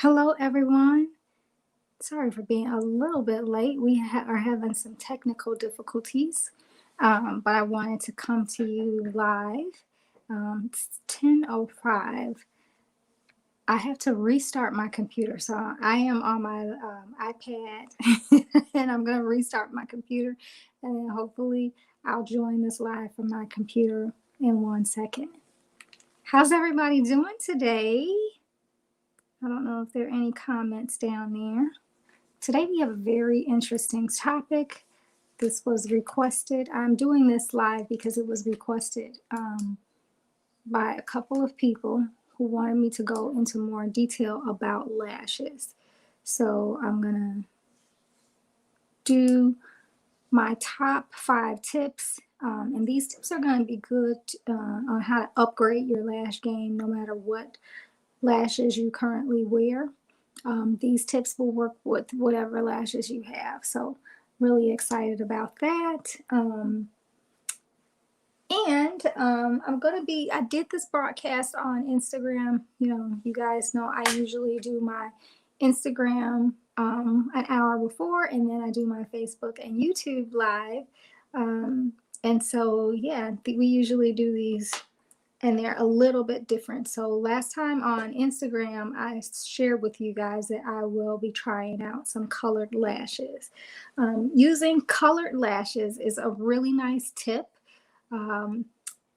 Hello, everyone. Sorry for being a little bit late. We are having some technical difficulties, but I wanted to come to you live. It's 10:05. I have to restart my computer, so I am on my iPad, and I'm going to restart my computer, and then hopefully I'll join this live from my computer in 1 second. How's everybody doing today? I don't know if there are any comments down there. Today we have a very interesting topic. This was requested. I'm doing this live because it was requested by a couple of people who wanted me to go into more detail about lashes. So I'm going to do my top 5 tips. And these tips are going to be good on how to upgrade your lash game no matter what lashes you currently wear. These tips will work with whatever lashes you have. So really excited about that. I did this broadcast on Instagram. You guys know I usually do my Instagram an hour before, and then I do my Facebook and YouTube live. And so, yeah, we usually do these and they're a little bit different. So last time on Instagram, I shared with you guys that I will be trying out some colored lashes. Using colored lashes is a really nice tip.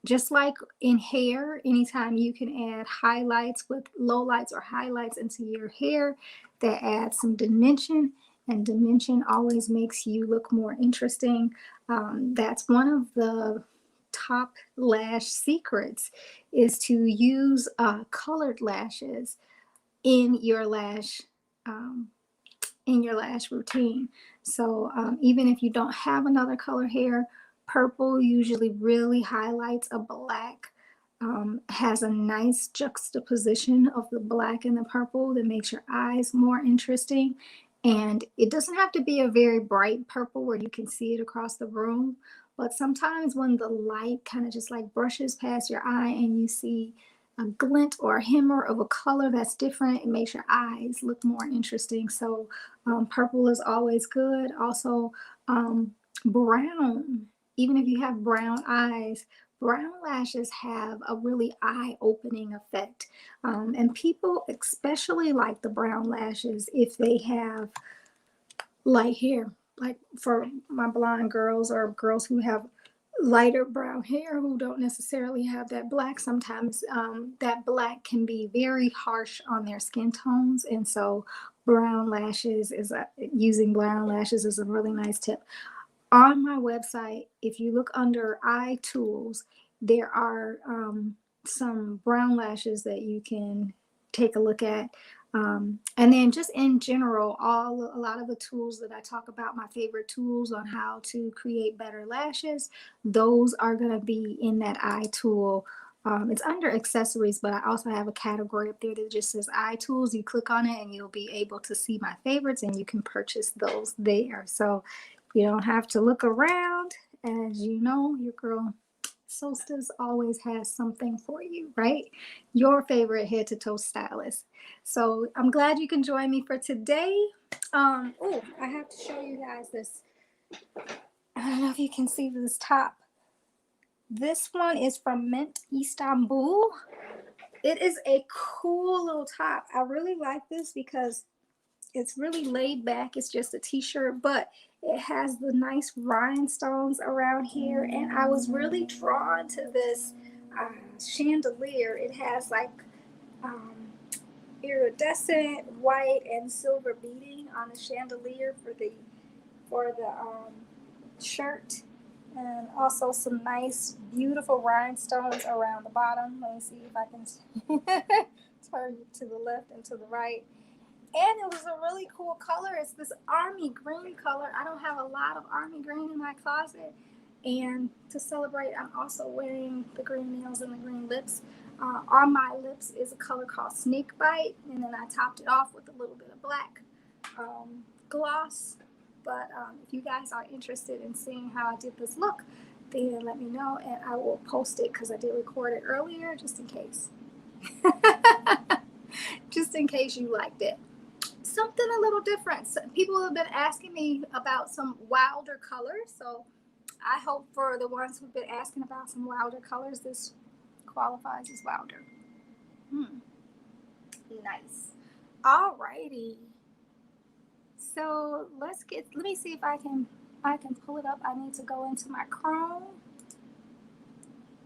Just like in hair, anytime you can add highlights with lowlights or highlights into your hair, that adds some dimension, and dimension always makes you look more interesting. That's one of the top lash secrets, is to use colored lashes in your lash routine. So even if you don't have another color hair, purple usually really highlights a black. Has a nice juxtaposition of the black and the purple that makes your eyes more interesting. And it doesn't have to be a very bright purple where you can see it across the room. But sometimes when the light kind of just like brushes past your eye and you see a glint or a shimmer of a color that's different, it makes your eyes look more interesting. So purple is always good. Also, brown. Even if you have brown eyes, brown lashes have a really eye-opening effect. And people especially like the brown lashes if they have light hair. Like for my blonde girls or girls who have lighter brown hair who don't necessarily have that black, sometimes that black can be very harsh on their skin tones. And so using brown lashes is a really nice tip. On my website, if you look under eye tools, there are some brown lashes that you can take a look at. And then just in general, a lot of the tools that I talk about, my favorite tools on how to create better lashes, those are going to be in that eye tool. It's under accessories, but I also have a category up there that just says eye tools. You click on it and you'll be able to see my favorites and you can purchase those there. So you don't have to look around. As you know, your girl Solstice always has something for you, right? Your favorite head to toe stylist. So I'm glad you can join me for today. I have to show you guys this. I don't know if you can see this top. This one is from Mint Istanbul. It is a cool little top. I really like this because it's really laid back. It's just a t-shirt, but it has the nice rhinestones around here. And I was really drawn to this chandelier. It has like iridescent white and silver beading on the chandelier for the shirt, and also some nice beautiful rhinestones around the bottom. Let me see if I can turn to the left and to the right. And it was a really cool color. It's this army green color. I don't have a lot of army green in my closet. And to celebrate, I'm also wearing the green nails and the green lips. On my lips is a color called Snake Bite. And then I topped it off with a little bit of black gloss. But if you guys are interested in seeing how I did this look, then let me know and I will post it because I did record it earlier just in case. just in case you liked it. Something a little different. So people have been asking me about some wilder colors, so I hope for the ones who've been asking about some wilder colors, this qualifies as wilder. Nice. Alrighty. So let me see if I can pull it up. I need to go into my Chrome.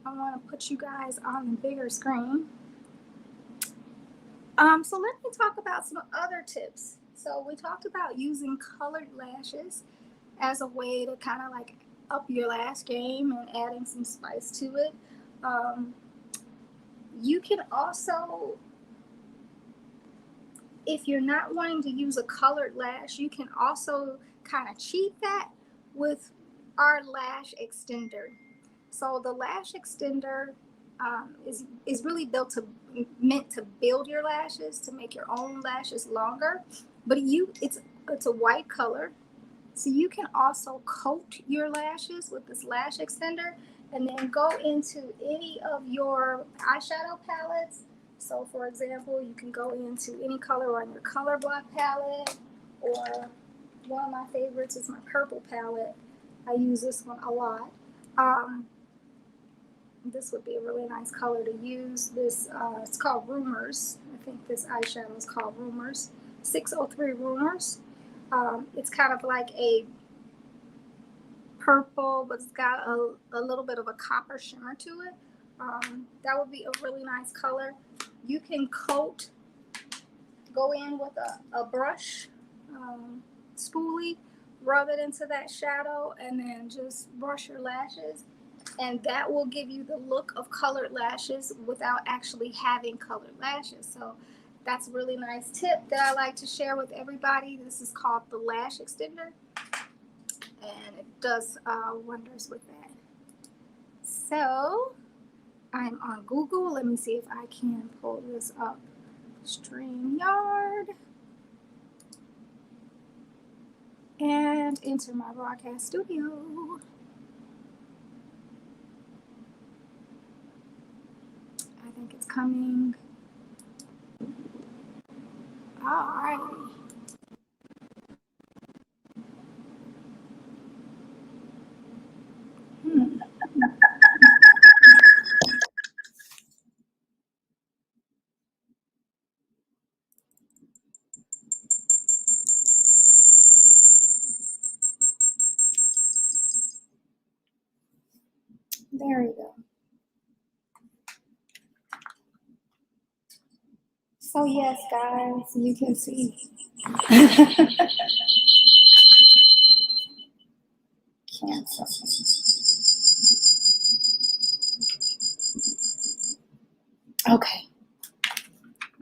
I want to put you guys on the bigger screen. So let me talk about some other tips. So we talked about using colored lashes as a way to kind of like up your lash game and adding some spice to it. You can also, if you're not wanting to use a colored lash, you can also kind of cheat that with our lash extender. So the lash extender is really meant to build your lashes, to make your own lashes longer. But it's a white color, so you can also coat your lashes with this lash extender, and then go into any of your eyeshadow palettes. So for example, you can go into any color on your color block palette, or one of my favorites is my purple palette. I use this one a lot. This would be a really nice color to use. This it's called Rumors. I think this eyeshadow is called Rumors. 603 Rumors. It's kind of like a purple, but it's got a little bit of a copper shimmer to it. That would be a really nice color. You can go in with a brush spoolie, rub it into that shadow, and then just brush your lashes. And that will give you the look of colored lashes without actually having colored lashes. So that's a really nice tip that I like to share with everybody. This is called the lash extender, and it does wonders with that. So I'm on Google. Let me see if I can pull this up. StreamYard. And enter my broadcast studio. I think it's coming. All right. There we go. So yes, guys, you can see. Cancel. Okay.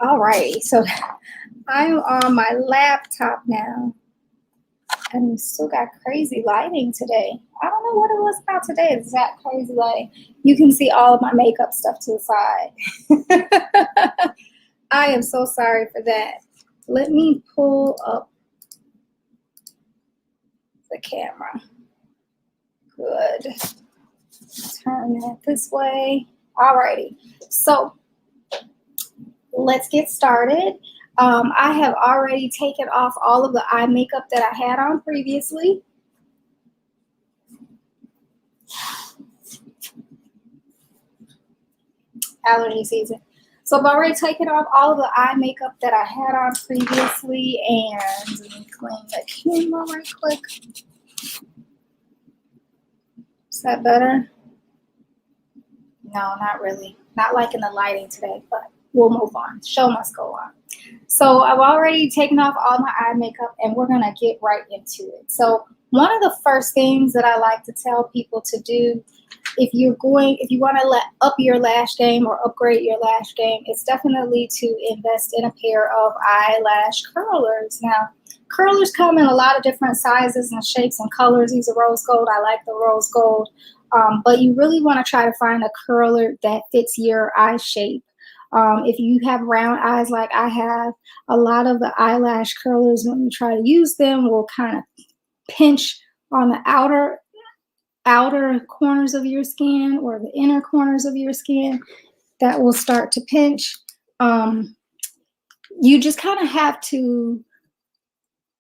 All right. So I'm on my laptop now, and we still got crazy lighting today. I don't know what it was about today. It's that crazy lighting. You can see all of my makeup stuff to the side. I am so sorry for that. Let me pull up the camera. Good. Turn that this way. Alrighty. So let's get started. I have already taken off all of the eye makeup that I had on previously. Allergy season. So I've already taken off all of the eye makeup that I had on previously, and let me clean the camera right quick. Is that better? No, not really. Not liking the lighting today, but we'll move on. Show must go on. So I've already taken off all my eye makeup, and we're gonna get right into it. So one of the first things that I like to tell people to do if you want to up your lash game or upgrade your lash game, it's definitely to invest in a pair of eyelash curlers. Now, curlers come in a lot of different sizes and shapes and colors. These are rose gold. I like the rose gold. But you really want to try to find a curler that fits your eye shape. If you have round eyes like I have, a lot of the eyelash curlers, when you try to use them, will kind of pinch on the outer corners of your skin or the inner corners of your skin. That will start to pinch. you just kind of have to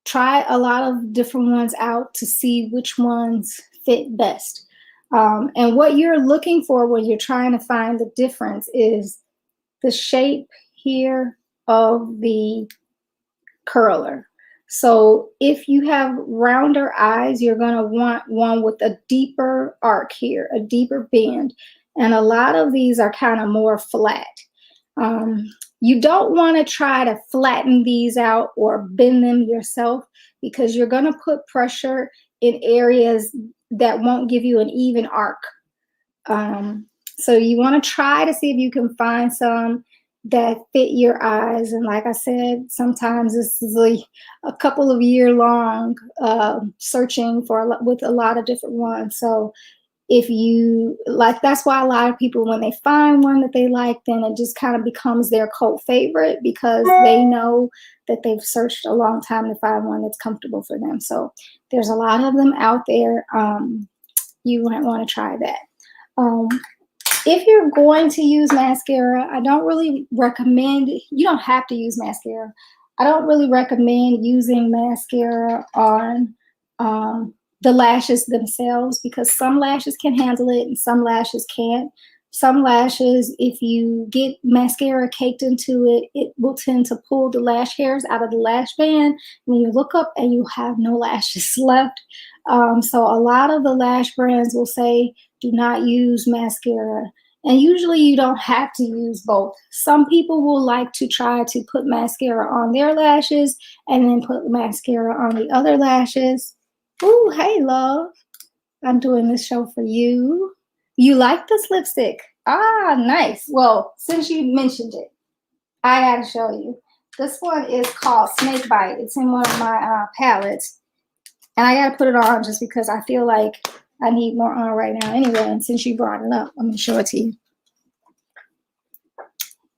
try a lot of different ones out to see which ones fit best. And what you're looking for when you're trying to find the difference is the shape here of the curler. So if you have rounder eyes, you're going to want one with a deeper arc here, a deeper bend. And a lot of these are kind of more flat. You don't want to try to flatten these out or bend them yourself, because you're going to put pressure in areas that won't give you an even arc. So you want to try to see if you can find some that fit your eyes. And like I said, sometimes this is a couple of year long searching for with a lot of different ones. So if you like, that's why a lot of people, when they find one that they like, then it just kind of becomes their cult favorite, because they know that they've searched a long time to find one that's comfortable for them. So there's a lot of them out there. You might want to try that. If you're going to use mascara, I don't really recommend, you don't have to use mascara. I don't really recommend using mascara on the lashes themselves, because some lashes can handle it and some lashes can't. Some lashes, if you get mascara caked into it, it will tend to pull the lash hairs out of the lash band. When you look up and you have no lashes left. So a lot of the lash brands will say, do not use mascara. And usually you don't have to use both. Some people will like to try to put mascara on their lashes and then put mascara on the other lashes. Ooh, hey, love. I'm doing this show for you. You like this lipstick? Ah, nice. Well, since you mentioned it, I gotta show you. This one is called Snake Bite. It's in one of my palettes. And I gotta put it on just because I feel like I need more on right now anyway. And since you brought it up, I'm gonna show it to you.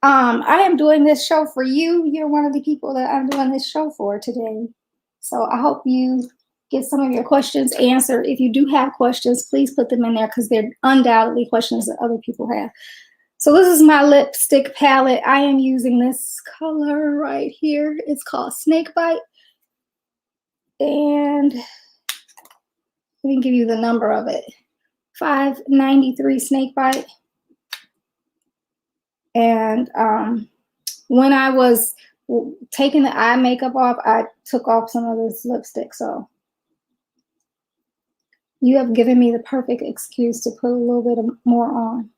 I am doing this show for you. You're one of the people that I'm doing this show for today. So I hope you get some of your questions answered. If you do have questions, please put them in there, because they're undoubtedly questions that other people have. So this is my lipstick palette. I am using this color right here. It's called Snake Bite. And let me give you the number of it. 593 Snake Bite. And when I was taking the eye makeup off, I took off some of this lipstick. So you have given me the perfect excuse to put a little bit more on.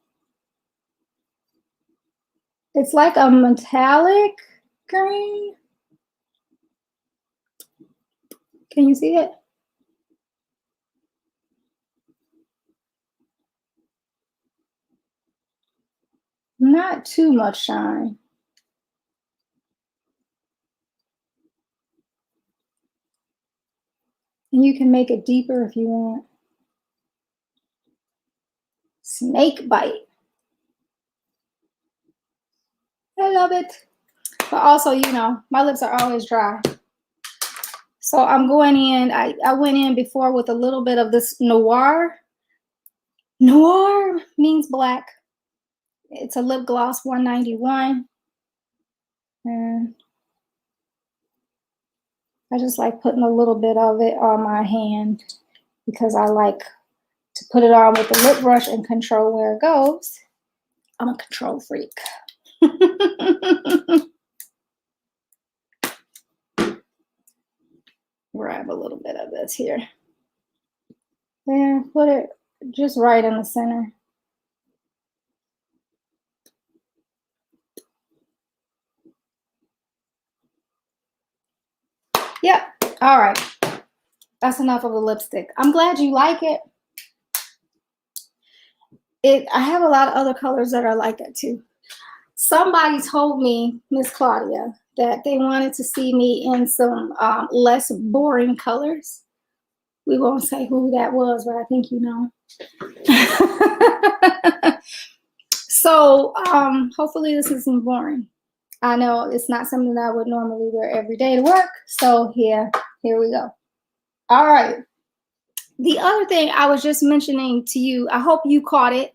It's like a metallic green. Can you see it? Not too much shine. And you can make it deeper if you want. Snake Bite. I love it. But also, you know, my lips are always dry. So I'm going in, I went in before with a little bit of this Noir. Noir means black. It's a lip gloss, $191. And I just like putting a little bit of it on my hand, because I like to put it on with the lip brush and control where it goes. I'm a control freak. Grab a little bit of this here. And put it just right in the center. Yep. All right. That's enough of the lipstick. I'm glad you like it. I have a lot of other colors that are like that too. Somebody told me, Miss Claudia, that they wanted to see me in some less boring colors. We won't say who that was, but I think you know. So hopefully this isn't boring. I know it's not something that I would normally wear every day to work. So here we go. All right. The other thing I was just mentioning to you, I hope you caught it.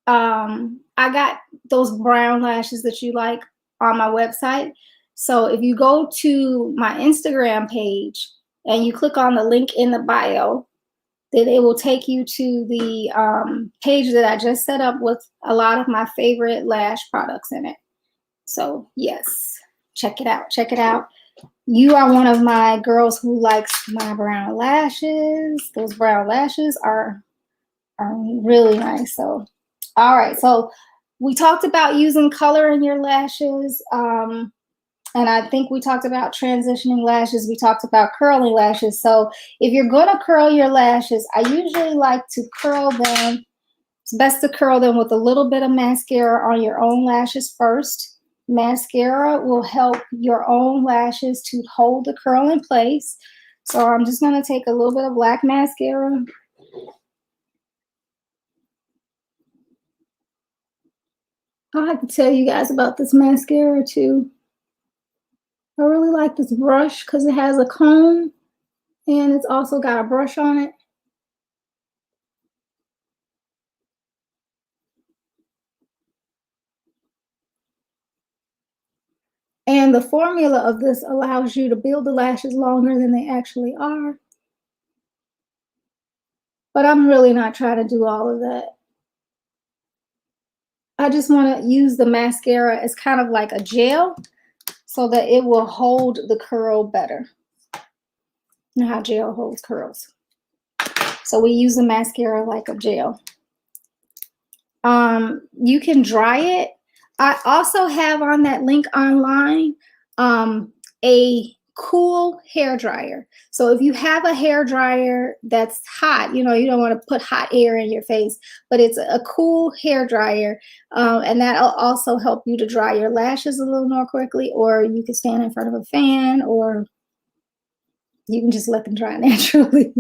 I got those brown lashes that you like on my website. So if you go to my Instagram page and you click on the link in the bio, then it will take you to the page that I just set up with a lot of my favorite lash products in it. So yes, check it out. Check it out. You are one of my girls who likes my brown lashes. Those brown lashes are really nice. So, all right. So we talked about using color in your lashes. And I think we talked about transitioning lashes. We talked about curling lashes. So if you're going to curl your lashes, I usually like to curl them. It's best to curl them with a little bit of mascara on your own lashes first. Mascara will help your own lashes to hold the curl in place. So I'm just going to take a little bit of black mascara. I'll have to tell you guys about this mascara too. I really like this brush because it has a comb and it's also got a brush on it. And the formula of this allows you to build the lashes longer than they actually are. But I'm really not trying to do all of that. I just want to use the mascara as kind of like a gel so that it will hold the curl better. You know how gel holds curls. So we use the mascara like a gel. You can dry it. I also have on that link online a cool hair dryer. So if you have a hair dryer that's hot, you know, you don't want to put hot air in your face, but it's a cool hair dryer, and that'll also help you to dry your lashes a little more quickly, or you can stand in front of a fan, or you can just let them dry naturally.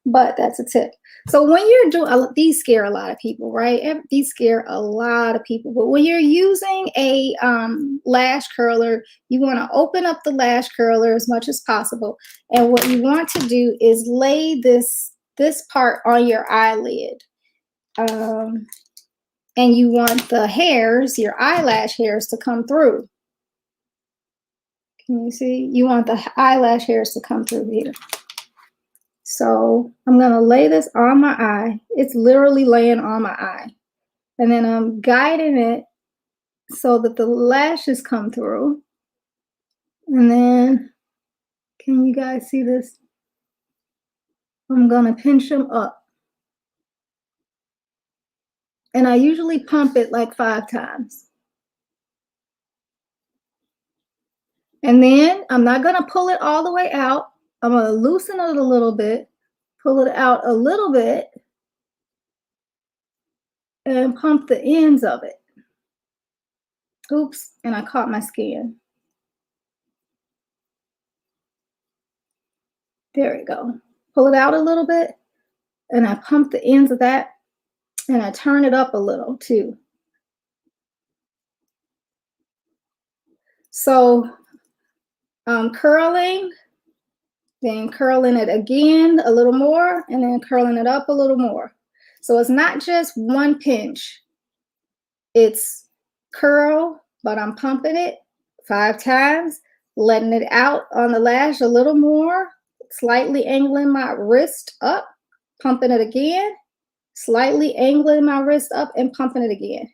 But that's a tip. So when you're doing, these scare a lot of people, right? These scare a lot of people. But when you're using a lash curler, you want to open up the lash curler as much as possible. And what you want to do is lay this part on your eyelid. And you want the hairs, your eyelash hairs, to come through. Can you see? You want the eyelash hairs to come through here. So I'm going to lay this on my eye. It's literally laying on my eye. And then I'm guiding it so that the lashes come through. And then, can you guys see this? I'm going to pinch them up. And I usually pump it like 5 times. And then I'm not going to pull it all the way out. I'm going to loosen it a little bit, pull it out a little bit, and pump the ends of it. Oops, and I caught my skin. There we go. Pull it out a little bit, and I pump the ends of that, and I turn it up a little too. So curling, then curling it again a little more, and then curling it up a little more. So it's not just one pinch. It's curl, but I'm pumping it 5 times, letting it out on the lash a little more, slightly angling my wrist up, pumping it again, slightly angling my wrist up and pumping it again.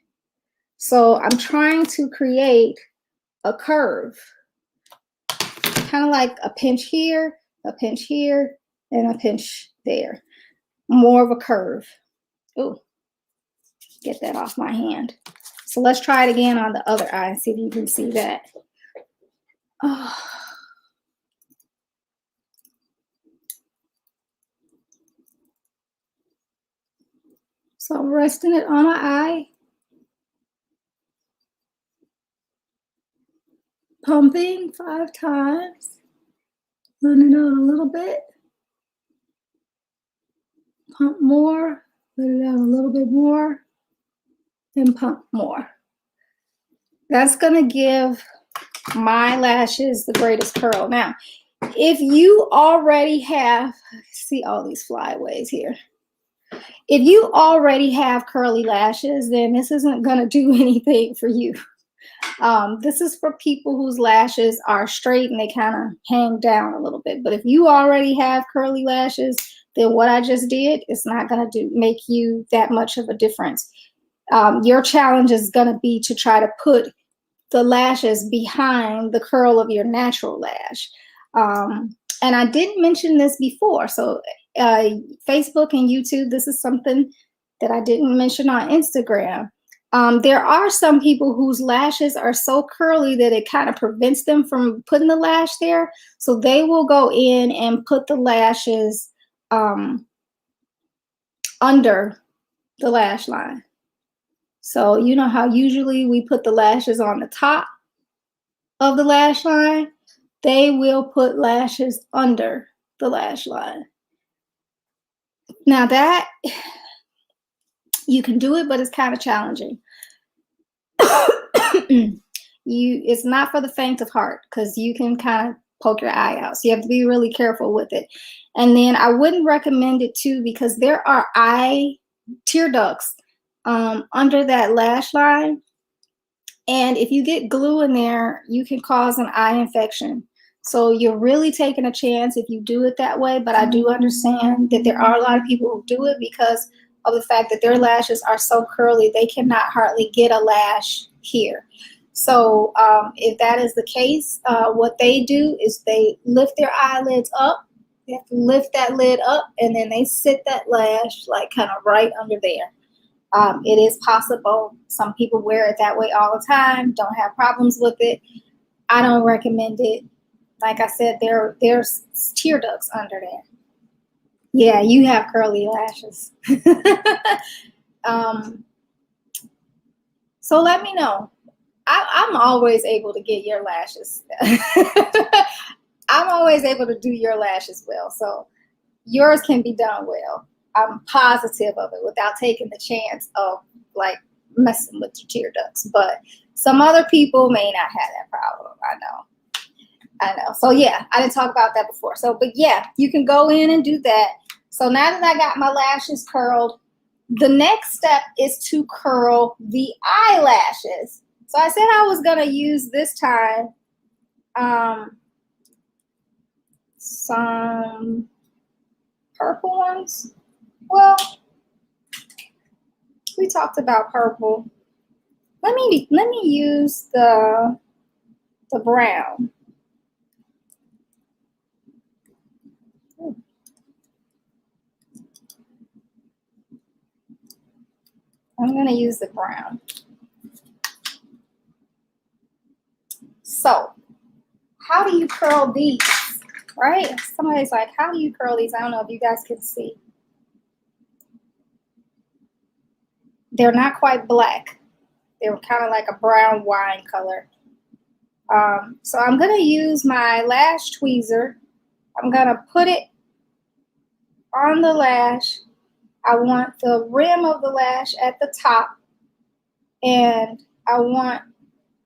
So I'm trying to create a curve, kind of like a pinch here, and a pinch there. More of a curve. Oh, get that off my hand. So let's try it again on the other eye and see if you can see that. Oh. So I'm resting it on my eye, pumping 5 times, letting it out a little bit, pump more, let it out a little bit more, and pump more. That's going to give my lashes the greatest curl. Now, if you already have, see all these flyaways here. If you already have curly lashes, then this isn't going to do anything for you. This is for people whose lashes are straight and they kind of hang down a little bit. But if you already have curly lashes, then what I just did is not going to make you that much of a difference. Your challenge is going to be to try to put the lashes behind the curl of your natural lash. And I didn't mention this before. So Facebook and YouTube, this is something that I didn't mention on Instagram. There are some people whose lashes are so curly that it kind of prevents them from putting the lash there. So they will go in and put the lashes under the lash line. So you know how usually we put the lashes on the top of the lash line? They will put lashes under the lash line. Now that, you can do it, but it's kind of challenging. It's not for the faint of heart, because you can kind of poke your eye out. So you have to be really careful with it. And then I wouldn't recommend it too, because there are eye tear ducts under that lash line. And if you get glue in there, you can cause an eye infection. So you're really taking a chance if you do it that way. But I do understand that there are a lot of people who do it because of the fact that their lashes are so curly, they cannot hardly get a lash here. So if that is the case, what they do is they lift their eyelids up. They have to lift that lid up, and then they sit that lash like kind of right under there. It is possible. Some people wear it that way all the time, don't have problems with it. I don't recommend it. Like I said, there's tear ducts under there. Yeah, you have curly lashes. So let me know. I'm always able to get your lashes. I'm always able to do your lashes well. So yours can be done well. I'm positive of it without taking the chance of like messing with your tear ducts. But some other people may not have that problem. I know. So yeah, I didn't talk about that before. So, but yeah, you can go in and do that. So now that I got my lashes curled, the next step is to curl the eyelashes. So I said I was gonna use this time some purple ones. Well, we talked about purple. Let me use the brown. I'm going to use the brown. So, how do you curl these, right? Somebody's like, how do you curl these? I don't know if you guys can see. They're not quite black. They're kind of like a brown wine color. So I'm going to use my lash tweezer. I'm going to put it on the lash. I want the rim of the lash at the top, and I want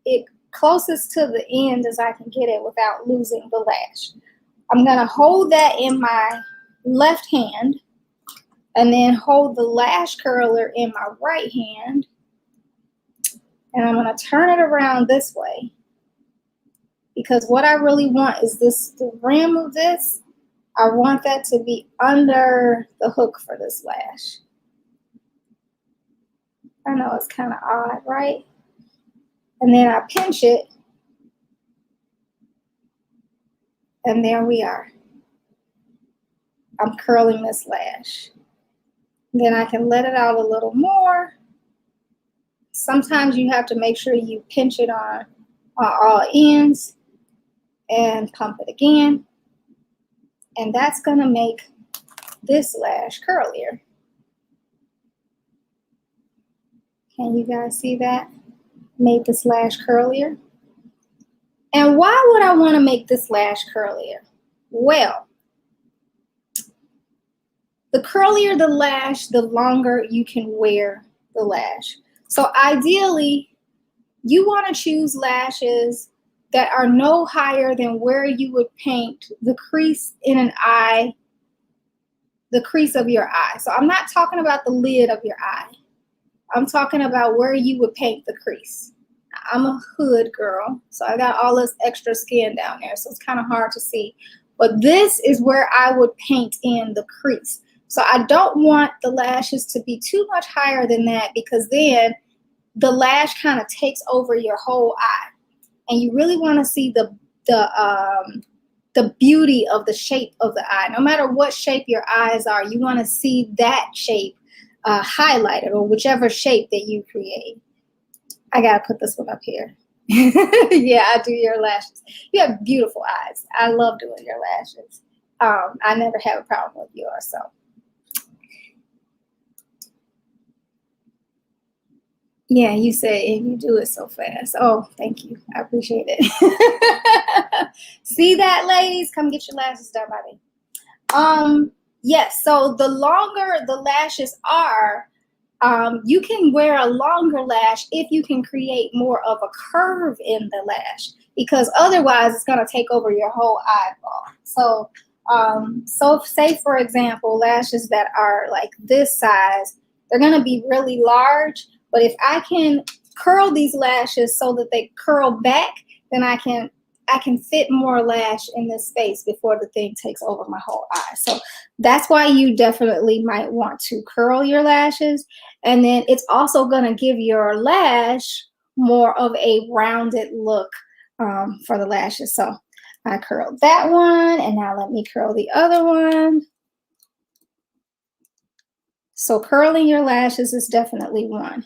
it closest to the end as I can get it without losing the lash. I'm going to hold that in my left hand and then hold the lash curler in my right hand, and I'm going to turn it around this way, because what I really want is the rim of this. I want that to be under the hook for this lash. I know it's kind of odd, right? And then I pinch it, and there we are. I'm curling this lash. Then I can let it out a little more. Sometimes you have to make sure you pinch it on all ends and pump it again. And that's going to make this lash curlier. Can you guys see that? Made this lash curlier. And why would I want to make this lash curlier? Well, the curlier the lash, the longer you can wear the lash. So ideally, you want to choose lashes that are no higher than where you would paint the crease in an eye, the crease of your eye. So I'm not talking about the lid of your eye. I'm talking about where you would paint the crease. I'm a hood girl, so I got all this extra skin down there, so it's kind of hard to see. But this is where I would paint in the crease. So I don't want the lashes to be too much higher than that, because then the lash kind of takes over your whole eye. And you really want to see the beauty of the shape of the eye. No matter what shape your eyes are, you want to see that shape highlighted, or whichever shape that you create. I gotta put this one up here. Yeah, I do your lashes. You have beautiful eyes. I love doing your lashes. I never have a problem with yours, so. Yeah, you said, and you do it so fast. Oh, thank you. I appreciate it. See that, ladies? Come get your lashes done by me. Yes, so the longer the lashes are, you can wear a longer lash if you can create more of a curve in the lash, because otherwise it's going to take over your whole eyeball. So say for example, lashes that are like this size, they're going to be really large. But if I can curl these lashes so that they curl back, then I can fit more lash in this space before the thing takes over my whole eye. So that's why you definitely might want to curl your lashes. And then it's also going to give your lash more of a rounded look for the lashes. So I curled that one, and now let me curl the other one. So curling your lashes is definitely one.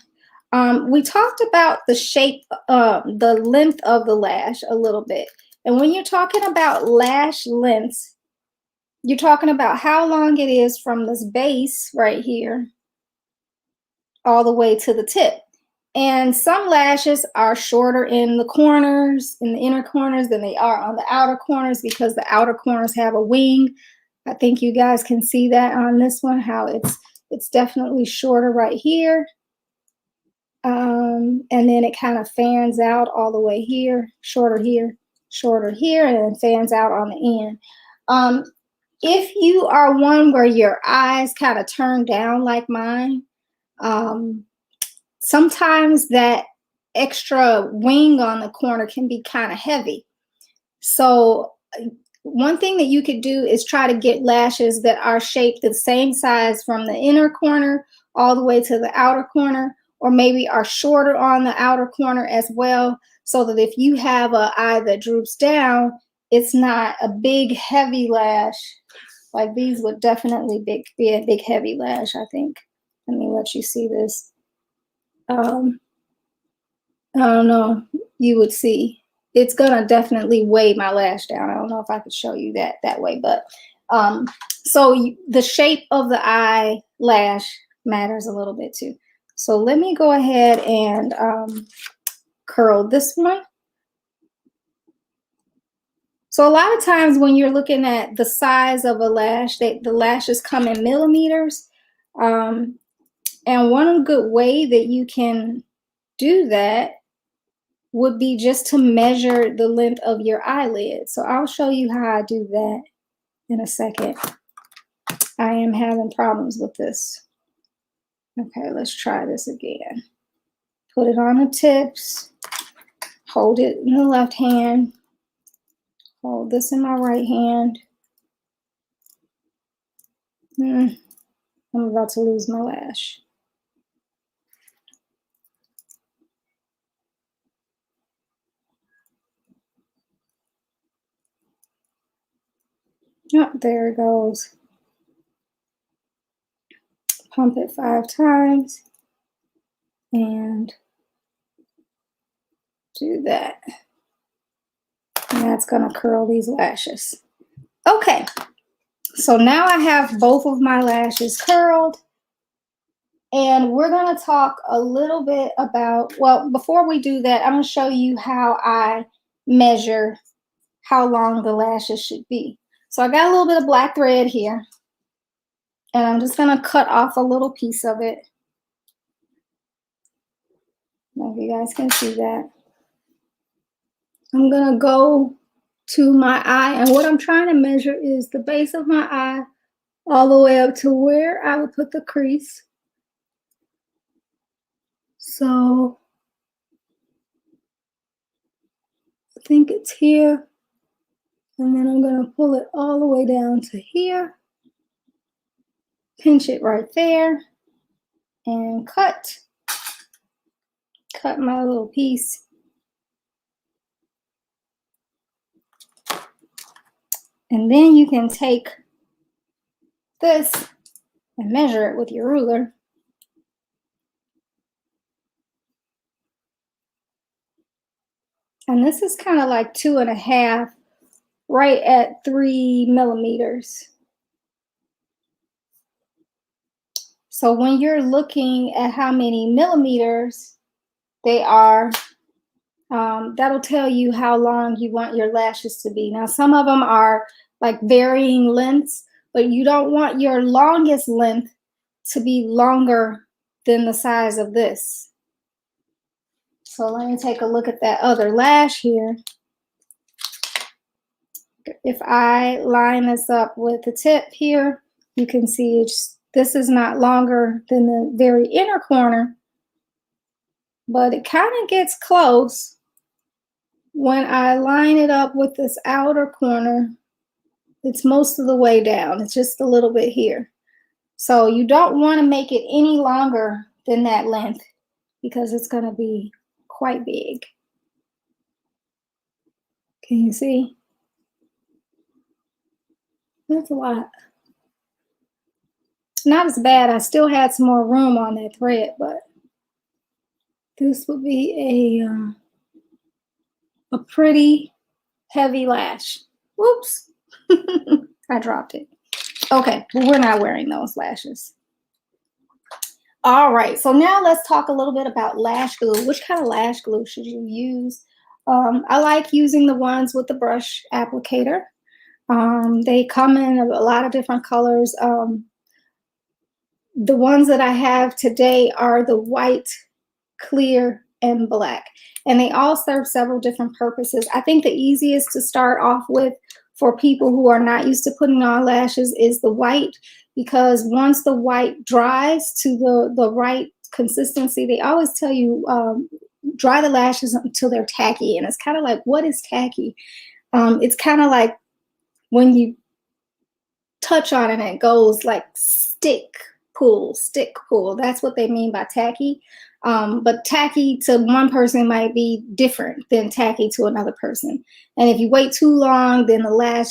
We talked about the shape, the length of the lash a little bit. And when you're talking about lash lengths, you're talking about how long it is from this base right here all the way to the tip. And some lashes are shorter in the corners, in the inner corners, than they are on the outer corners, because the outer corners have a wing. I think you guys can see that on this one, how it's definitely shorter right here. And then it kind of fans out all the way here, shorter here, and then fans out on the end. If you are one where your eyes kind of turn down like mine, sometimes that extra wing on the corner can be kind of heavy. So one thing that you could do is try to get lashes that are shaped the same size from the inner corner all the way to the outer corner, or maybe are shorter on the outer corner as well, so that if you have an eye that droops down, it's not a big heavy lash. Like these would definitely be a big heavy lash, I think. Let me let you see this. I don't know, you would see. It's gonna definitely weigh my lash down. I don't know if I could show you that way, but so the shape of the eyelash matters a little bit too. So let me go ahead and curl this one. So a lot of times when you're looking at the size of a lash, the lashes come in millimeters. And one good way that you can do that would be just to measure the length of your eyelid. So I'll show you how I do that in a second. I am having problems with this. Okay, let's try this again. Put it on the tips, hold it in the left hand, hold this in my right hand. I'm about to lose my lash. Oh, there it goes. Pump it 5 times and do that. And that's gonna curl these lashes. Okay, so now I have both of my lashes curled, and we're gonna talk a little bit about, well, before we do that, I'm gonna show you how I measure how long the lashes should be. So I got a little bit of black thread here, and I'm just gonna cut off a little piece of it. I don't know if you guys can see that. I'm gonna go to my eye, and what I'm trying to measure is the base of my eye all the way up to where I would put the crease. So think it's here. And then I'm going to pull it all the way down to here. Pinch it right there. And cut my little piece. And then you can take this and measure it with your ruler. And this is kind of like 2.5, right at 3 millimeters. So when you're looking at how many millimeters they are, that'll tell you how long you want your lashes to be. Now, some of them are like varying lengths, but you don't want your longest length to be longer than the size of this. So let me take a look at that other lash here. If I line this up with the tip here, you can see this is not longer than the very inner corner, but it kind of gets close. When I line it up with this outer corner, it's most of the way down. It's just a little bit here. So you don't want to make it any longer than that length because it's going to be quite big. Can you see? That's a lot. Not as bad. I still had some more room on that thread, but this would be a pretty heavy lash. Whoops. I dropped it. Okay, well, we're not wearing those lashes. All right, so now let's talk a little bit about lash glue. Which kind of lash glue should you use? I like using the ones with the brush applicator. They come in a lot of different colors. The ones that I have today are the white, clear, and black. And they all serve several different purposes. I think the easiest to start off with for people who are not used to putting on lashes is the white, because once the white dries to the right consistency, they always tell you dry the lashes until they're tacky. And it's kind of like, what is tacky? It's kind of like when you touch on it and it goes like stick pull. That's what they mean by tacky. But tacky to one person might be different than tacky to another person. And if you wait too long, then the lash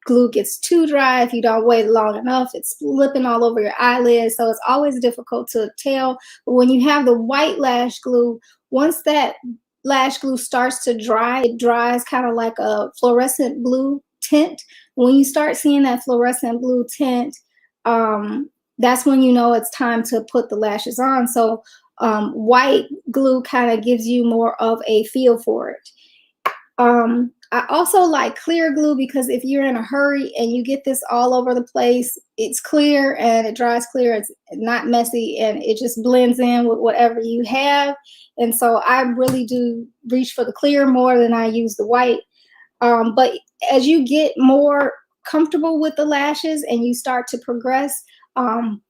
glue gets too dry. If you don't wait long enough, it's slipping all over your eyelids. So it's always difficult to tell. But when you have the white lash glue, once that lash glue starts to dry, it dries kind of like a fluorescent blue tint. When you start seeing that fluorescent blue tint, that's when you know it's time to put the lashes on. So white glue kind of gives you more of a feel for it. I also like clear glue because if you're in a hurry and you get this all over the place, it's clear and it dries clear. It's not messy and it just blends in with whatever you have. And so I really do reach for the clear more than I use the white. But as you get more comfortable with the lashes and you start to progress,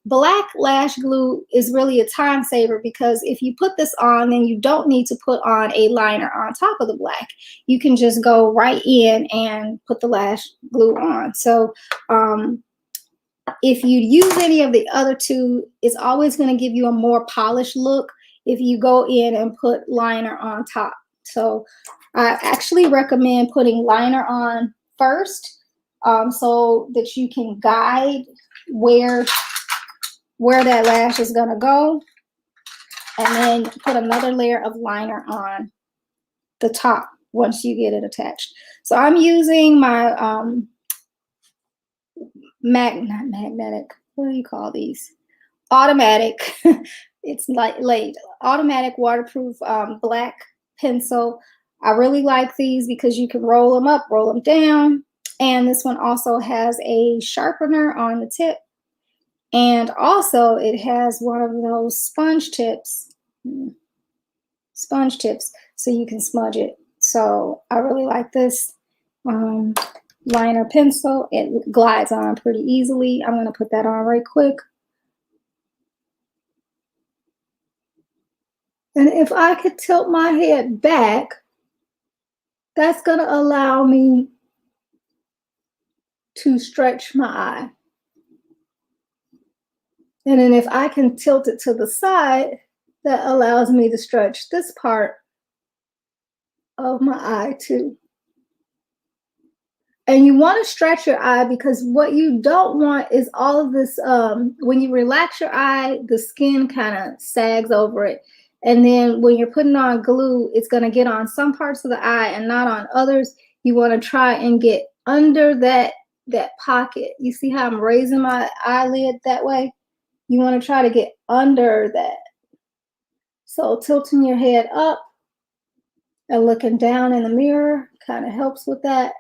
black lash glue is really a time saver, because if you put this on, then you don't need to put on a liner on top of the black. You can just go right in and put the lash glue on. So if you use any of the other two, it's always going to give you a more polished look if you go in and put liner on top. So I actually recommend putting liner on first, so that you can guide where that lash is going to go, and then put another layer of liner on the top once you get it attached. So I'm using my not magnetic, what do you call these? Automatic. It's like laid automatic waterproof black pencil. I really like these because you can roll them up, roll them down, and this one also has a sharpener on the tip. And also it has one of those sponge tips, so you can smudge it. So I really like this liner pencil. It glides on pretty easily. I'm going to put that on right quick. And if I could tilt my head back, That's going to allow me to stretch my eye. And then if I can tilt it to the side, that allows me to stretch this part of my eye too. And you want to stretch your eye because what you don't want is all of this, when you relax your eye, the skin kind of sags over it. And then when you're putting on glue, it's going to get on some parts of the eye and not on others. You want to try and get under that pocket. You see how I'm raising my eyelid that way? You want to try to get under that. So tilting your head up and looking down in the mirror kind of helps with that.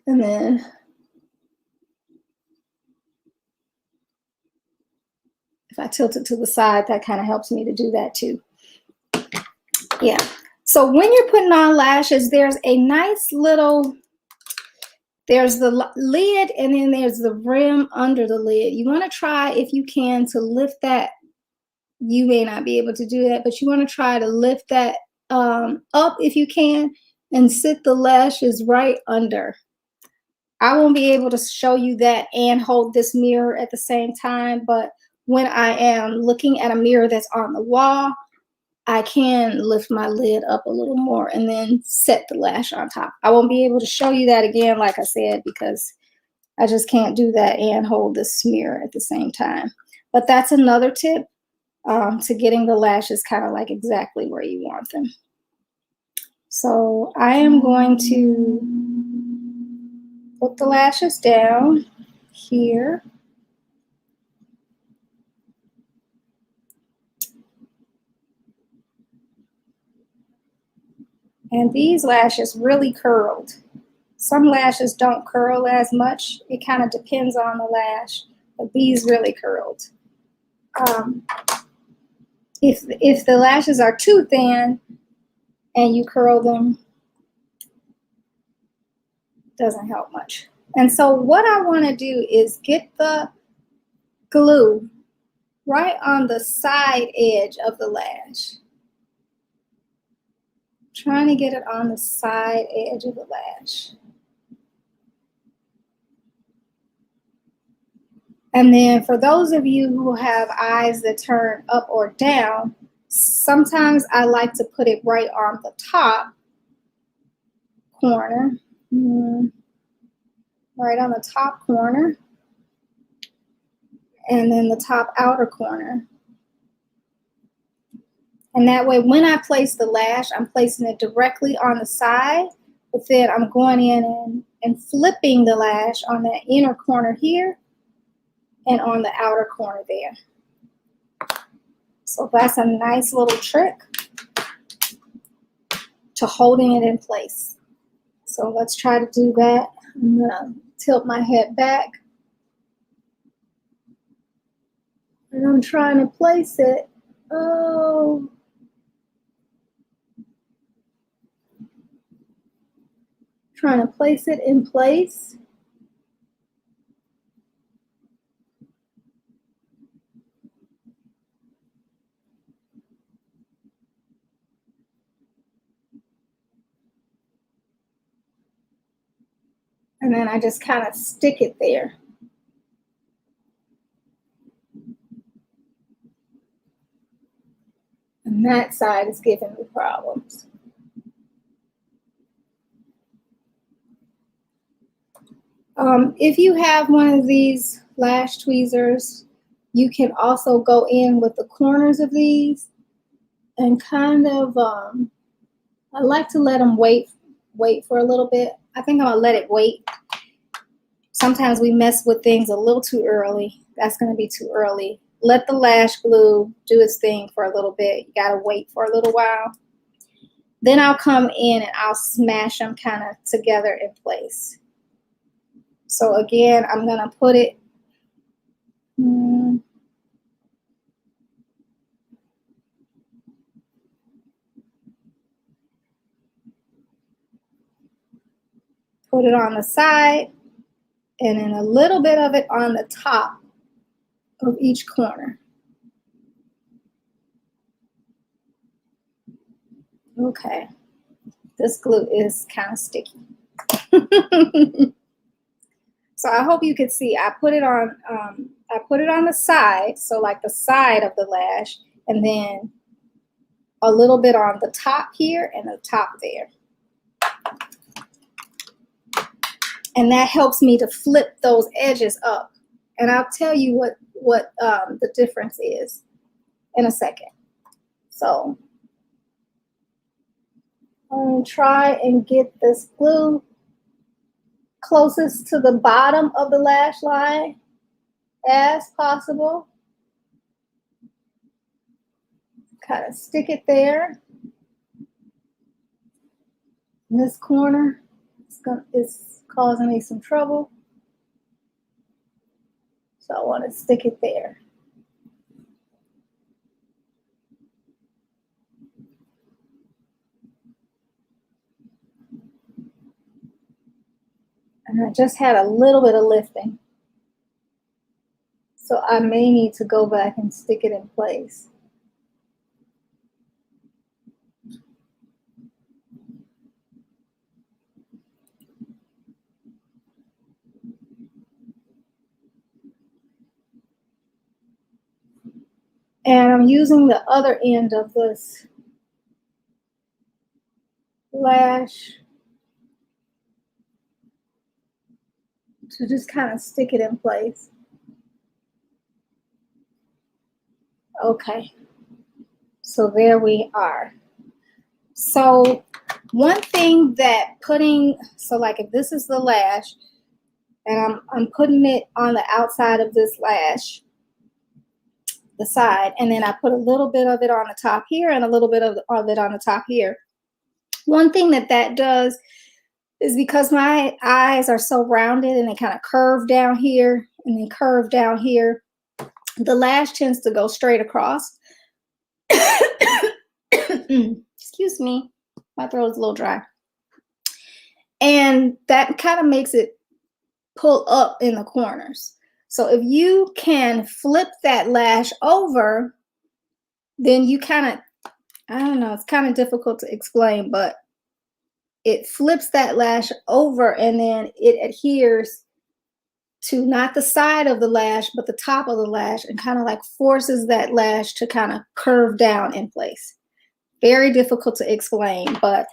And then if I tilt it to the side, that kind of helps me to do that too. Yeah. So when you're putting on lashes, there's a nice little, there's the lid and then there's the rim under the lid. You want to try, if you can, to lift that. You may not be able to do that, but you want to try to lift that up if you can and sit the lashes right under. I won't be able to show you that and hold this mirror at the same time, but when I am looking at a mirror that's on the wall, I can lift my lid up a little more and then set the lash on top. I won't be able to show you that again, like I said, because I just can't do that and hold this mirror at the same time. But that's another tip to getting the lashes kind of like exactly where you want them. So I am going to put the lashes down here. And these lashes really curled. Some lashes don't curl as much. It kind of depends on the lash, but these really curled. If the lashes are too thin and you curl them, doesn't help much. And so what I want to do is get the glue right on the side edge of the lash. Trying to get it on the side edge of the lash. And then for those of you who have eyes that turn up or down, sometimes I like to put it right on the top corner. Right on the top corner. And then the top outer corner. And that way when I place the lash, I'm placing it directly on the side, but then I'm going in and flipping the lash on that inner corner here and on the outer corner there. So that's a nice little trick to holding it in place. So let's try to do that. I'm gonna tilt my head back. And I'm trying to place it. Oh. Trying to place it in place. And then I just kind of stick it there. And that side is giving me problems. If you have one of these lash tweezers, you can also go in with the corners of these and kind of, I like to let them wait for a little bit. I think I'm gonna let it wait. Sometimes we mess with things a little too early. That's gonna be too early. Let the lash glue do its thing for a little bit. You gotta wait for a little while. Then I'll come in and I'll smash them kind of together in place. So again, I'm gonna put it, put it on the side, and then a little bit of it on the top of each corner. Okay, this glue is kind of sticky. So I hope you can see. I put it on the side, so like the side of the lash, and then a little bit on the top here and the top there. And that helps me to flip those edges up. And I'll tell you what the difference is in a second. So I'm going to try and get this glue closest to the bottom of the lash line as possible. Kind of stick it there. In this corner, it's causing me some trouble. So I want to stick it there. And I just had a little bit of lifting. So I may need to go back and stick it in place. And I'm using the other end of this lash to just kind of stick it in place. Okay, so there we are. So one thing that so like if this is the lash and I'm putting it on the outside of this lash, the side, and then I put a little bit of it on the top here and a little bit of it on the top here. One thing that does is because my eyes are so rounded and they kind of curve down here and then curve down here, the lash tends to go straight across. Excuse me, my throat is a little dry. And that kind of makes it pull up in the corners. So if you can flip that lash over, then you kind of, I don't know, it's kind of difficult to explain, but it flips that lash over and then it adheres to not the side of the lash, but the top of the lash, and kind of like forces that lash to kind of curve down in place. Very difficult to explain, but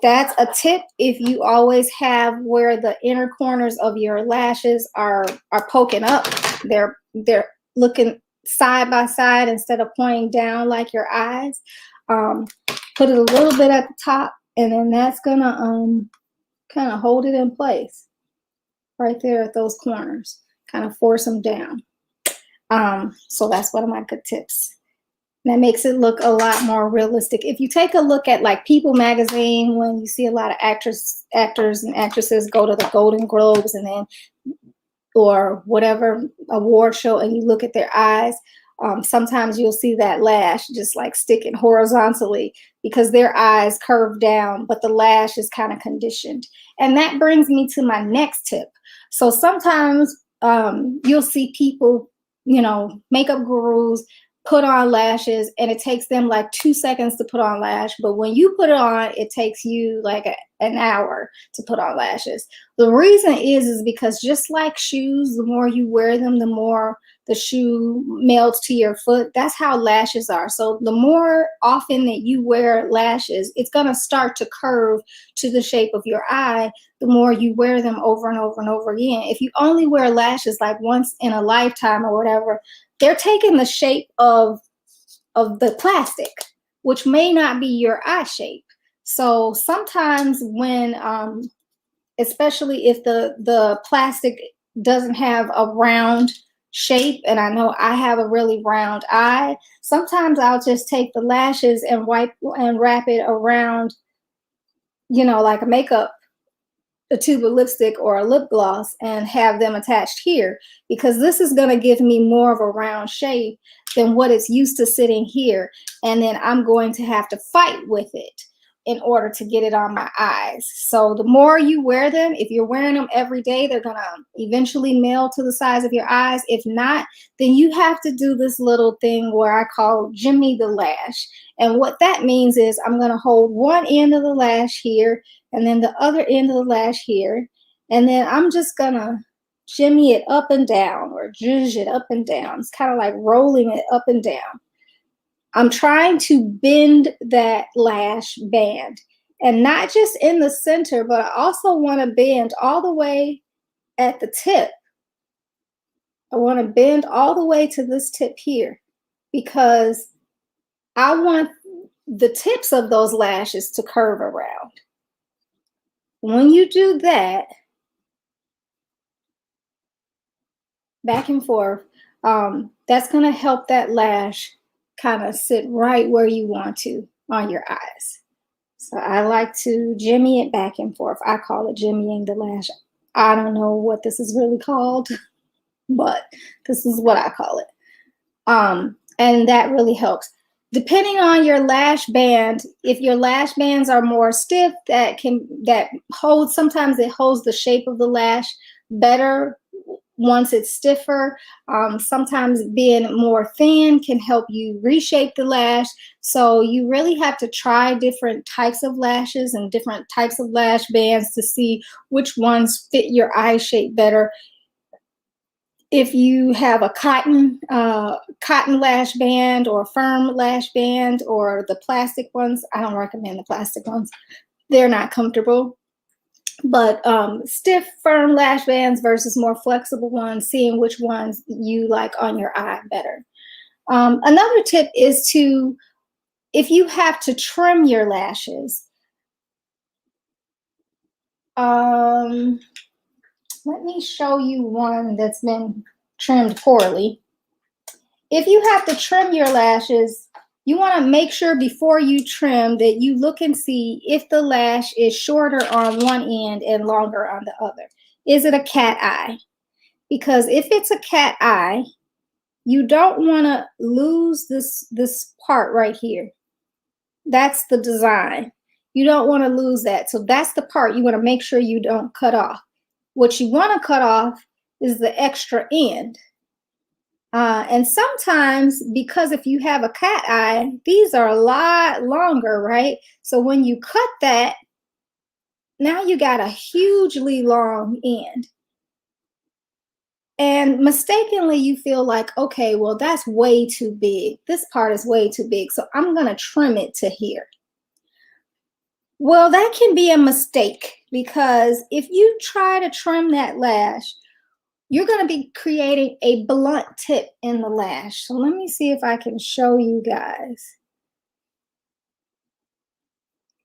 that's a tip if you always have where the inner corners of your lashes are poking up. They're looking side by side instead of pointing down like your eyes. Put it a little bit at the top, and then that's gonna kind of hold it in place right there at those corners. Kind of force them down. So that's one of my good tips. That makes it look a lot more realistic. If you take a look at like People magazine, when you see a lot of actors and actresses go to the Golden Globes and then, or whatever award show, and you look at their eyes, sometimes you'll see that lash just like sticking horizontally because their eyes curve down, but the lash is kind of conditioned. And that brings me to my next tip. So sometimes you'll see people, you know, makeup gurus, put on lashes and it takes them like 2 seconds to put on lash, but when you put it on, it takes you like an hour to put on lashes. The reason is because just like shoes, the more you wear them, the more the shoe melts to your foot. That's how lashes are. So the more often that you wear lashes, it's going to start to curve to the shape of your eye the more you wear them over and over and over again. If you only wear lashes like once in a lifetime or whatever, they're taking the shape of the plastic, which may not be your eye shape. So sometimes when, especially if the plastic doesn't have a round shape, and I know I have a really round eye, sometimes I'll just take the lashes and wrap it around, you know, like a tube of lipstick or a lip gloss and have them attached here, because this is going to give me more of a round shape than what it's used to sitting here. And then I'm going to have to fight with it. in order to get it on my eyes. So the more you wear them, if you're wearing them every day, they're gonna eventually meld to the size of your eyes. If not, then you have to do this little thing where I call Jimmy the Lash. And what that means is I'm gonna hold one end of the lash here and then the other end of the lash here. And then I'm just gonna jimmy it up and down, or zhuzh it up and down. It's kind of like rolling it up and down. I'm trying to bend that lash band, and not just in the center, but I also want to bend all the way at the tip. I want to bend all the way to this tip here, because I want the tips of those lashes to curve around. When you do that, back and forth, that's going to help that lash kind of sit right where you want to on your eyes. So I like to jimmy it back and forth. I call it jimmying the lash. I don't know what this is really called, but this is what I call it. And that really helps. Depending on your lash band, if your lash bands are more stiff, sometimes it holds the shape of the lash better once it's stiffer. Sometimes being more thin can help you reshape the lash. So you really have to try different types of lashes and different types of lash bands to see which ones fit your eye shape better. If you have a cotton lash band or firm lash band, or the plastic ones, I don't recommend the plastic ones. They're not comfortable. But stiff, firm lash bands versus more flexible ones, seeing which ones you like on your eye better. Another tip is if you have to trim your lashes, let me show you one that's been trimmed poorly. If you have to trim your lashes, you want to make sure before you trim that you look and see if the lash is shorter on one end and longer on the other. Is it a cat eye? Because if it's a cat eye, you don't want to lose this part right here. That's the design. You don't want to lose that. So that's the part you want to make sure you don't cut off. What you want to cut off is the extra end. And sometimes, because if you have a cat eye, these are a lot longer, right? So when you cut that, now you got a hugely long end. And mistakenly, you feel like, okay, well, that's way too big. This part is way too big, so I'm going to trim it to here. Well, that can be a mistake, because if you try to trim that lash, you're going to be creating a blunt tip in the lash. So let me see if I can show you guys.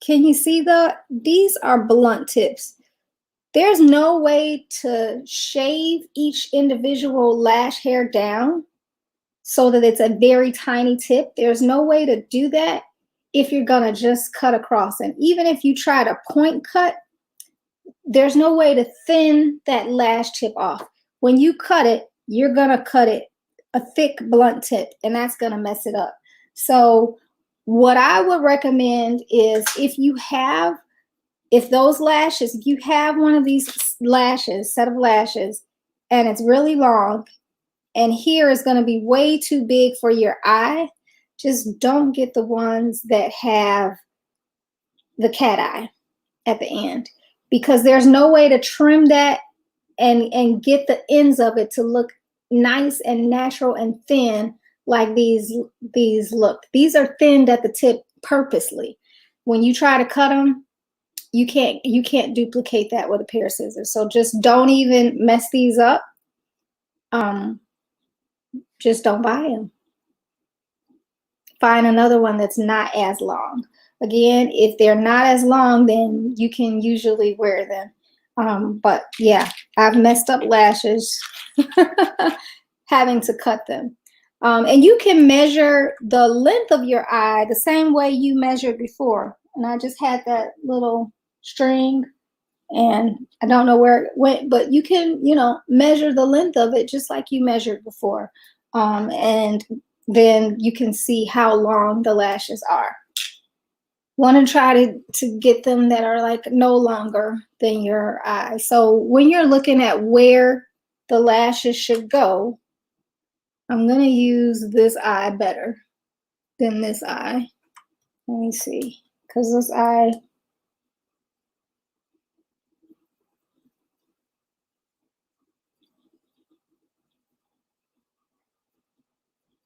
Can you see these are blunt tips. There's no way to shave each individual lash hair down so that it's a very tiny tip. There's no way to do that if you're going to just cut across. And even if you try to point cut, there's no way to thin that lash tip off. When you cut it, you're going to cut it a thick blunt tip, and that's going to mess it up. So what I would recommend is if you have one of these lashes, set of lashes, and it's really long, and here is going to be way too big for your eye, just don't get the ones that have the cat eye at the end, because there's no way to trim that and get the ends of it to look nice and natural and thin like these look. These are thinned at the tip purposely. When you try to cut them, you can't duplicate that with a pair of scissors. So just don't even mess these up. Just don't buy them. Find another one that's not as long. Again, if they're not as long, then you can usually wear them. But yeah, I've messed up lashes having to cut them. And you can measure the length of your eye the same way you measured before. And I just had that little string, and I don't know where it went, but you can, measure the length of it just like you measured before. And then you can see how long the lashes are. Want to try to get them that are like no longer than your eye. So when you're looking at where the lashes should go, I'm going to use this eye better than this eye. Let me see, because this eye,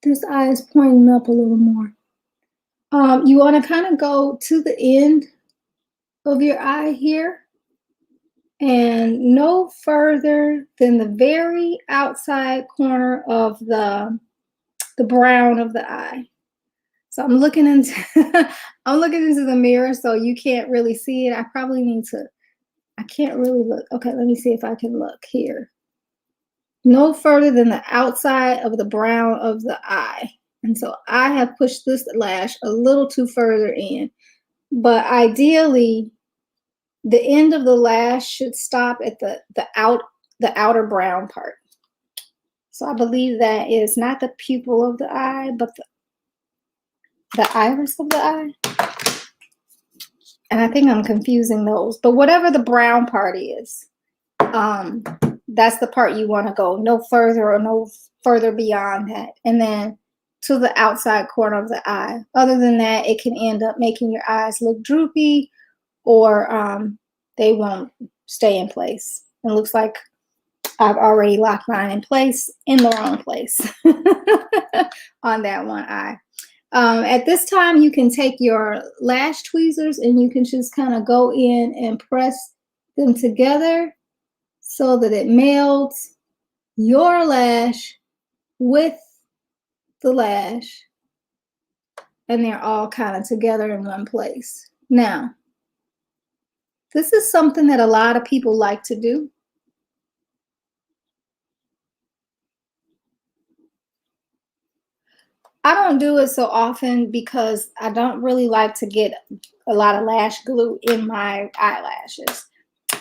is pointing up a little more. You want to kind of go to the end of your eye here and no further than the very outside corner of the brown of the eye. So I'm looking into I'm looking into the mirror, so you can't really see it. I probably need to, I can't really look. Okay, let me see if I can look here. No further than the outside of the brown of the eye. And so I have pushed this lash a little too further in. But ideally, the end of the lash should stop at the outer brown part. So I believe that is not the pupil of the eye, but the iris of the eye. And I think I'm confusing those. But whatever the brown part is, that's the part you want to go no further or no further beyond that. And then to the outside corner of the eye. Other than that, it can end up making your eyes look droopy, or they won't stay in place. It looks like I've already locked mine in place in the wrong place on that one eye. At this time, you can take your lash tweezers and you can just kind of go in and press them together so that it melds your lash with the lash, and they're all kind of together in one place. Now, this is something that a lot of people like to do. I don't do it so often because I don't really like to get a lot of lash glue in my eyelashes.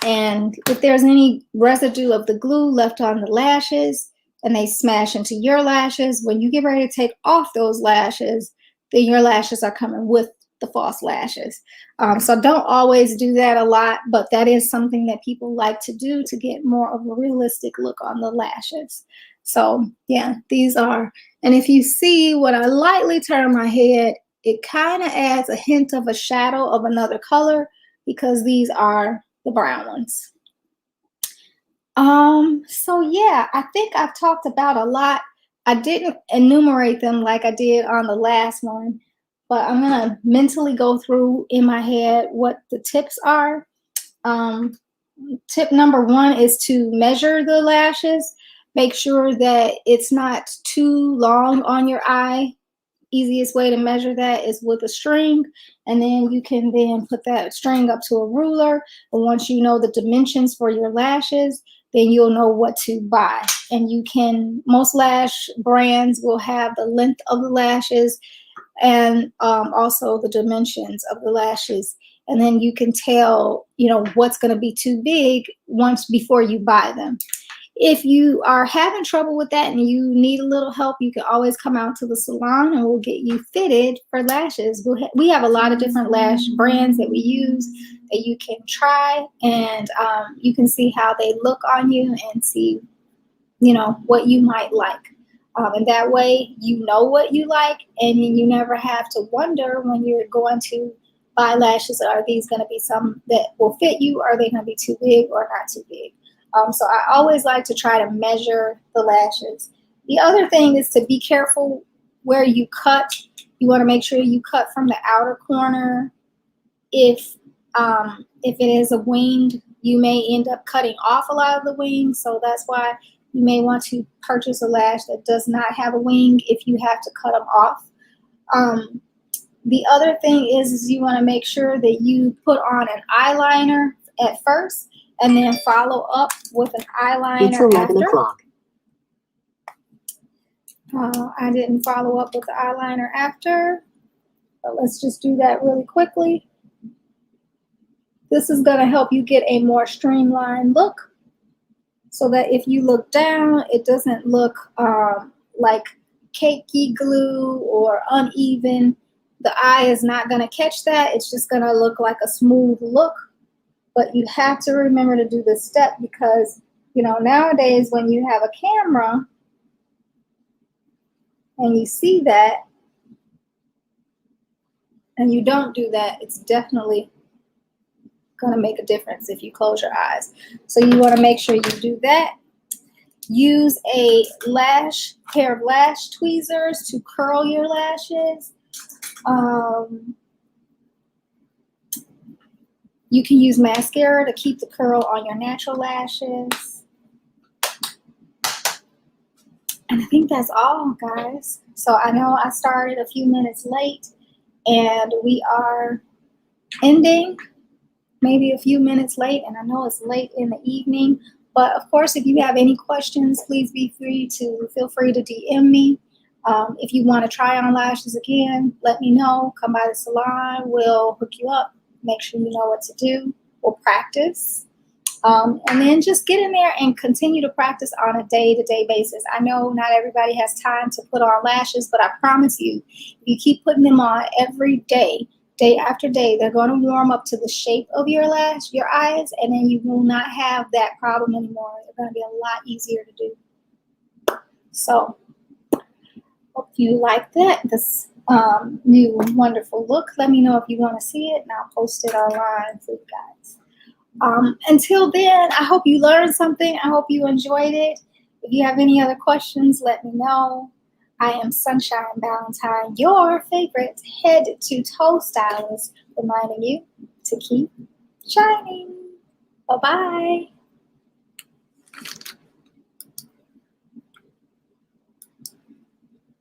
And if there's any residue of the glue left on the lashes and they smash into your lashes, when you get ready to take off those lashes, then your lashes are coming with the false lashes. So don't always do that a lot, but that is something that people like to do to get more of a realistic look on the lashes. So yeah, these are, and if you see when I lightly turn my head, it kind of adds a hint of a shadow of another color because these are the brown ones. So yeah, I think I've talked about a lot. I didn't enumerate them like I did on the last one, but I'm gonna mentally go through in my head what the tips are. Tip number one is to measure the lashes. Make sure that it's not too long on your eye. Easiest way to measure that is with a string, and then you can then put that string up to a ruler. And once you know the dimensions for your lashes, then you'll know what to buy. And you can, most lash brands will have the length of the lashes and also the dimensions of the lashes. And then you can tell, you know, what's going to be too big once before you buy them. If you are having trouble with that and you need a little help, you can always come out to the salon and we'll get you fitted for lashes. We have a lot of different lash brands that we use that you can try, and you can see how they look on you and see, you know, what you might like. And that way you know what you like, and you never have to wonder when you're going to buy lashes, are these going to be some that will fit you? Are they going to be too big or not too big? So I always like to try to measure the lashes. The other thing is to be careful where you cut. You want to make sure you cut from the outer corner. If it is a winged, you may end up cutting off a lot of the wings. So that's why you may want to purchase a lash that does not have a wing if you have to cut them off. The other thing is you want to make sure that you put on an eyeliner at first, and then follow up with an eyeliner it's 11 after. o'clock. I didn't follow up with the eyeliner after, but let's just do that really quickly. This is going to help you get a more streamlined look so that if you look down, it doesn't look like cakey glue or uneven. the eye is not going to catch that. It's just going to look like a smooth look. But you have to remember to do this step because, you know, nowadays when you have a camera and you see that and you don't do that, it's definitely going to make a difference if you close your eyes. So you want to make sure you do that. Use a pair of lash tweezers to curl your lashes. You can use mascara to keep the curl on your natural lashes. And I think that's all, guys. So I know I started a few minutes late and we are ending maybe a few minutes late, and I know it's late in the evening. But of course, if you have any questions, please feel free to DM me. If you want to try on lashes again, let me know. Come by the salon. We'll hook you up. Make sure you know what to do. We'll practice. And then just get in there and continue to practice on a day-to-day basis. I know not everybody has time to put on lashes, but I promise you, if you keep putting them on every day, day after day, they're going to warm up to the shape of your eyes, and then you will not have that problem anymore. They're going to be a lot easier to do. So, hope you like this new wonderful look. Let me know if you want to see it, and I'll post it online for you guys. Until then, I hope you learned something. I hope you enjoyed it. If you have any other questions, let me know. I am Sunshine Valentine, your favorite head-to-toe stylist, reminding you to keep shining. Bye-bye.